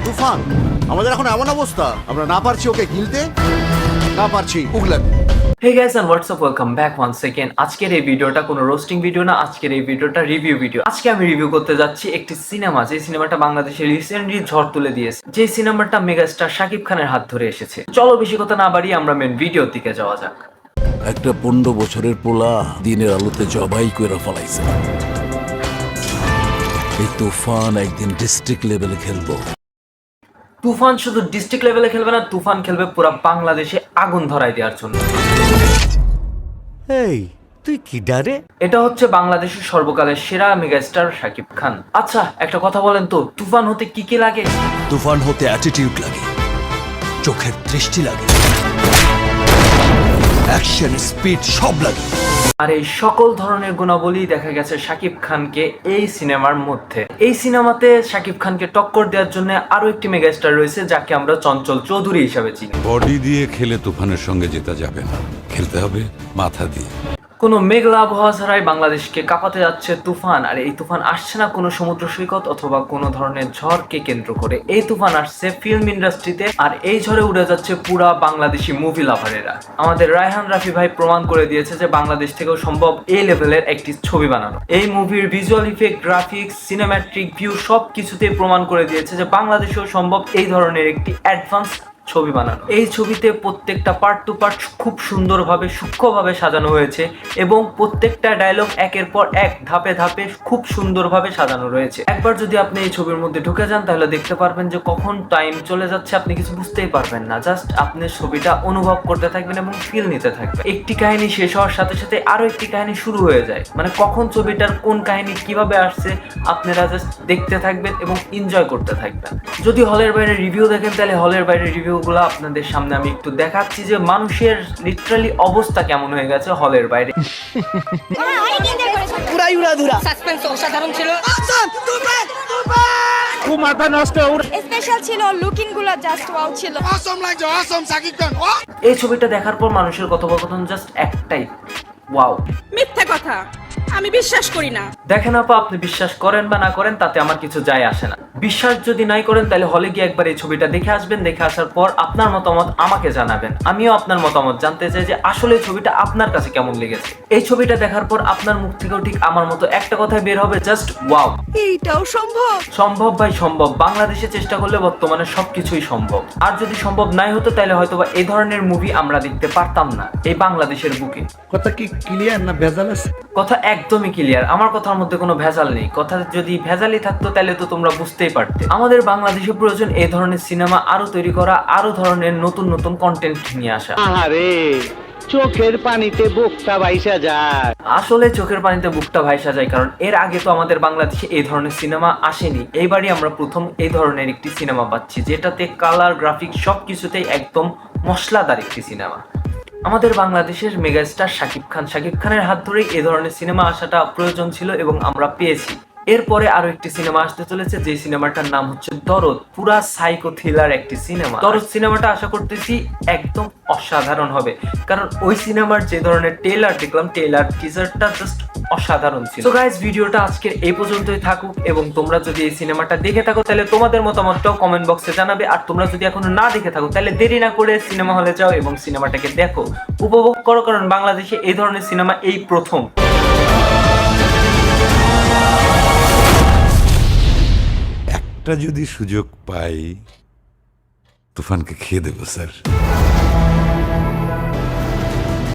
তুফান আমাদের এখন এমন অবস্থা, আমরা না পারছি ওকে গিলতে, না পারছি উগলাতে। Hey guys and what's up, welcome back once again. আজকের এই ভিডিওটা কোনো রোস্টিং ভিডিও না, আজকের এই ভিডিওটা রিভিউ ভিডিও। আজকে আমি রিভিউ করতে যাচ্ছি একটি সিনেমা, যে সিনেমাটা বাংলাদেশে রিসেন্টলি ঝড় তুলে দিয়েছে, যে সিনেমাটা মেগাস্টার শাকিব খানের হাত ধরে এসেছে। চলো বেশি কথা না বাড়িয়ে আমরা মেন ভিডিওর দিকে যাওয়া যাক। একটা 15 বছরের পোলা দিনের আলোতে জবাই কইরা ফলাইছে। এই তুফান একদিন ডিস্ট্রিক্ট লেভেলে খেলবো। তুফান শুধু ডিস্ট্রিক্ট লেভেলে খেলবে না, তুফান খেলবে পুরো বাংলাদেশে আগুন ধরাই দেওয়ার জন্য। এই তুই কি ডারে? এটা হচ্ছে বাংলাদেশের সর্বকালের সেরা মেগাস্টার শাকিব খান। আচ্ছা একটা কথা বলেন তো, তুফান হতে কি কি লাগে? তুফান হতে অ্যাটিটিউড লাগে, চোখের দৃষ্টি লাগে, অ্যাকশন স্পিড সব লাগে। আর এই সকল ধরনের গুণাবলী দেখা গেছে শাকিব খানকে এই সিনেমার মধ্যে। এই সিনেমাতে শাকিব খানকে টক্কর দেওয়ার জন্য আরো একটি মেগাস্টার রয়েছে, যাকে আমরা চঞ্চল চৌধুরী হিসাবে চিনি। বডি দিয়ে খেলে তুফানের সঙ্গে জেতা যাবে না, খেলতে হবে মাথা দিয়ে। কোনো মেঘলা আবহাওয়া ছাড়াই বাংলাদেশকে কাঁপাতে যাচ্ছে তুফান। আর এই তুফান আসছে না কোনো সমুদ্র সৈকত অথবা কোনো ধরনের ঝড়কে কেন্দ্র করে, এই তুফান আসছে ফিল্ম ইন্ডাস্ট্রিতে। আর এই ঝড়ে উড়ে যাচ্ছে পুরা বাংলাদেশি মুভি লাভারেরা। আমাদের রায়হান রাফি ভাই প্রমাণ করে দিয়েছে যে বাংলাদেশ থেকেও সম্ভব এই লেভেলের একটি ছবি বানানো। এই মুভির ভিজুয়াল ইফেক্ট, গ্রাফিক্স, সিনেম্যাট্রিক ভিউ সব কিছুতেই প্রমাণ করে দিয়েছে যে বাংলাদেশেও সম্ভব এই ধরনের একটি অ্যাডভান্স ছবি বানানো। এই ছবিতে প্রত্যেকটা পার্ট টু পার্ট খুব সুন্দরভাবে সূক্ষ্মভাবে সাজানো হয়েছে এবং প্রত্যেকটা ডায়লগ একের পর এক ধাপে ধাপে খুব সুন্দরভাবে সাজানো রয়েছে। একবার যদি আপনি এই ছবির মধ্যে ঢুকে যান তাহলে দেখতে পারবেন যে কখন টাইম চলে যাচ্ছে আপনি কিছু বুঝতেই পারবেন না। জাস্ট আপনি ছবিটা অনুভব করতে থাকবেন এবং ফিল নিতে থাকবেন। একটি কাহিনী শেষ হওয়ার সাথে সাথে আরো একটি কাহিনী শুরু হয়ে যায়, মানে কখন ছবিটার কোন কাহিনী কিভাবে আসছে আপনারা জাস্ট দেখতে থাকবেন এবং এনজয় করতে থাকবেন। যদি হলের বাইরে রিভিউ দেখেন তাহলে হলের বাইরে রিভিউ গুলো আপনাদের সামনে আমি একটু দেখাচ্ছি যে মানুষের লিটারালি অবস্থা কেমন হয়ে গেছে হলের বাইরে। পুরাই উড়াধুরা, সাসপেন্স অসাধারণ ছিল, খুব মাথা নষ্ট। স্পেশাল ছিল, লুকিং গুলো জাস্ট ওয়াও ছিল। এই ছবিটা দেখার পর মানুষের কথোপকথন জাস্ট একটাই, ওয়াও। মিথ্যা কথা, আমি বিশ্বাস করি না। দেখেন আপা, আপনি বিশ্বাস করেন বা না করেন তাতে আমার কিছু যায় আসে না। বিশ্বাস যদি নাই করেন তাহলে হলে গিয়ে একবার এই ছবিটা দেখে আসবেন। দেখে আসার পর আপনার মতামত আমাকে জানাবেন। আমিও আপনার মতামত জানতে চাই যে আসলে এই ছবিটা আপনার কাছে কেমন লেগেছে। এই ছবিটা দেখার পর আপনার মুখ থেকেও ঠিক আমার মতো একটা কথাই বের হবে, জাস্ট ওয়াও। এইটাও সম্ভব? সম্ভব ভাই সম্ভব। বাংলাদেশে চেষ্টা করলে বর্তমানে সবকিছুই সম্ভব। আর যদি সম্ভব নাই হতো তাহলে হয়তোবা এই ধরনের মুভি আমরা দেখতে পারতাম না এই বাংলাদেশের বুকে। কথা কি ক্লিয়ার না ভেজাল আছে? কথা একদমই ক্লিয়ার, আমার কথার মধ্যে কোনো ভেজাল নেই। কথা যদি ভেজালই থাকতো তাহলে তো তোমরা বুঝতেই পারতে। আমাদের বাংলাদেশে প্রয়োজন এই ধরনের সিনেমা আরো তৈরি করা, আরো ধরনের নতুন নতুন কন্টেন্ট নিয়ে আসা। আরে চোখের পানিতে বুকটা ভাইসা যায়। আসলে চোখের পানিতে বুকটা ভাইসা যায়, কারণ এর আগে তো আমাদের বাংলাদেশে এই ধরনের সিনেমা আসেনি। এইবারই আমরা প্রথম এই ধরনের একটি সিনেমা পাচ্ছি, যেটাতে কালার, গ্রাফিক্স সবকিছুতেই একদম মশলাদার একটি সিনেমা। আমাদের বাংলাদেশের মেগাস্টার শাকিব খানের হাত ধরেই এই ধরনের সিনেমা আসাটা প্রয়োজন ছিল এবং আমরা পেয়েছি। এরপরে আরো একটি সিনেমা আসতে চলেছে, যে সিনেমাটার নাম হচ্ছে দরদ। পুরা সাইকো থ্রিলার একটি সিনেমা। দরদ সিনেমাটা আশা করতেছি একদম অসাধারণ হবে, কারণ ওই সিনেমার যে ধরনের ট্রেলার দেখলাম, ট্রেলার টিজারটা জাস্ট অসাধারণ ছিল। সো গাইস, ভিডিওটা আজকের এই পর্যন্তই থাকুক এবং তোমরা যদি এই সিনেমাটা দেখে থাকো তাহলে তোমাদের মতামতটাও কমেন্ট বক্সে জানাবে। আর তোমরা যদি এখনো না দেখে থাকো তাহলে দেরি না করে সিনেমা হলে যাও এবং সিনেমাটাকে দেখো, উপভোগ করো, কারণ বাংলাদেশে এই ধরনের সিনেমা এই প্রথম। একটা যদি সুযোগ পাই তুফানকে খেয়ে দেবো স্যার।